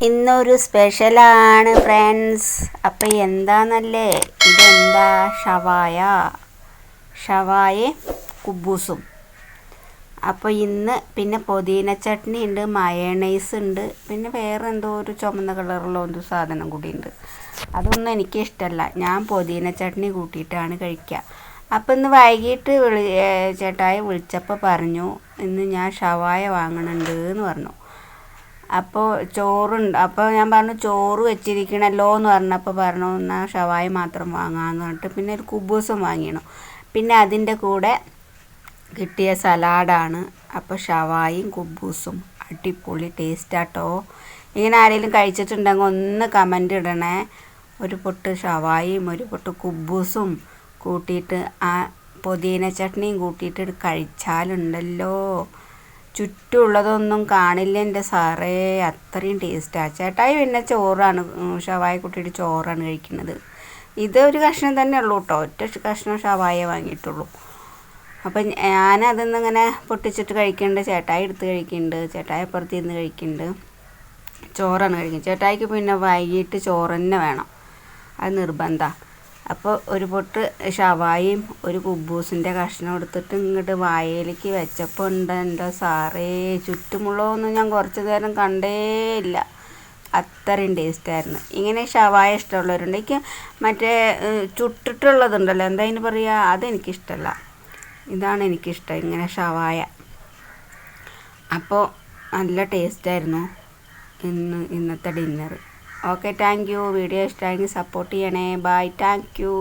ഇന്നൊരു സ്പെഷ്യലാണ് ഫ്രണ്ട്സ്. അപ്പം എന്താണെന്നല്ലേ, ഇതെന്താ ഷവായ കുബൂസും. അപ്പോൾ ഇന്ന് പിന്നെ പുതിന ചട്നി ഉണ്ട്, മയണൈസ് ഉണ്ട്, പിന്നെ വേറെ എന്തോ ഒരു ചുമന്ന കളറുള്ള ഒരു സാധനം കൂടി ഉണ്ട്. അതൊന്നും എനിക്കിഷ്ടമല്ല. ഞാൻ പുതിന ചട്നി കൂട്ടിയിട്ടാണ് കഴിക്കുക. അപ്പം ഇന്ന് വൈകിട്ട് ചേട്ടായി വിളിച്ചപ്പോൾ പറഞ്ഞു ഇന്ന് ഞാൻ ഷവായ വാങ്ങണുണ്ട് എന്ന് പറഞ്ഞു. അപ്പോൾ ചോറുണ്ട്. അപ്പോൾ ഞാൻ പറഞ്ഞു ചോറ് വെച്ചിരിക്കണല്ലോ എന്ന് പറഞ്ഞപ്പോൾ പറഞ്ഞു എന്നാൽ ഷവായ മാത്രം വാങ്ങാമെന്ന് പറഞ്ഞിട്ട് പിന്നെ ഒരു കുബൂസും വാങ്ങിയിരുന്നു. പിന്നെ അതിൻ്റെ കൂടെ കിട്ടിയ സലാഡാണ്. അപ്പോൾ ഷവായും കുബൂസും അടിപൊളി ടേസ്റ്റാട്ടോ. ഇങ്ങനെ ആരെങ്കിലും കഴിച്ചിട്ടുണ്ടെങ്കിൽ ഒന്ന് കമൻ്റ് ഇടണേ. ഒരു പൊട്ട് ഷവായും ഒരു പൊട്ട് കുബൂസും കൂട്ടിയിട്ട് ആ പുതിന ചട്നിയും കൂട്ടിയിട്ട് കഴിച്ചാലുണ്ടല്ലോ, ചുറ്റുമുള്ളതൊന്നും കാണില്ല എൻ്റെ സാറേ, അത്രയും ടേസ്റ്റാണ്. ചേട്ടായി പിന്നെ ചോറാണ്, ഷവായ കൂട്ടിയിട്ട് ചോറാണ് കഴിക്കുന്നത്. ഇതൊരു കഷ്ണം തന്നെ ഉള്ളൂ കേട്ടോ, ഒറ്റ കഷ്ണം ഷവായ വാങ്ങിയിട്ടുള്ളൂ. അപ്പം ഞാനതൊന്നിങ്ങനെ പൊട്ടിച്ചിട്ട് കഴിക്കുന്നുണ്ട്, ചേട്ടായി എടുത്ത് കഴിക്കുന്നുണ്ട്, ചേട്ടായി അപ്പുറത്തിരുന്ന് കഴിക്കുന്നുണ്ട്. ചോറാണ് കഴിക്കുന്നത്. ചേട്ടായിക്ക് പിന്നെ വൈകിട്ട് ചോറ് തന്നെ വേണം, അത് നിർബന്ധമാണ്. അപ്പോൾ ഒരു പൊട്ട് ഷവായും ഒരു കുബൂസിൻ്റെ കഷ്ണം എടുത്തിട്ട് ഇങ്ങോട്ട് വായയിലേക്ക് വെച്ചപ്പോൾ ഉണ്ട് എൻ്റെ സാറേ, ചുറ്റുമുള്ളതൊന്നും ഞാൻ കുറച്ച് നേരം കണ്ടേ ഇല്ല, അത്രയും ടേസ്റ്റായിരുന്നു. ഇങ്ങനെ ഷവായ ഇഷ്ടമുള്ളവരുണ്ട്. എനിക്ക് മറ്റേ ചുട്ടിട്ടുള്ളതുണ്ടല്ലോ, എന്താ അതിന് പറയുക, അതെനിക്കിഷ്ടമല്ല. ഇതാണ് എനിക്കിഷ്ടം, ഇങ്ങനെ ഷവായ. അപ്പോൾ നല്ല ടേസ്റ്റായിരുന്നു ഇന്നത്തെ dinner. Okay, thank you. Video ഇഷ്ടമായെങ്കിൽ സപ്പോർട്ട് ചെയ്യണേ. Bye, thank U.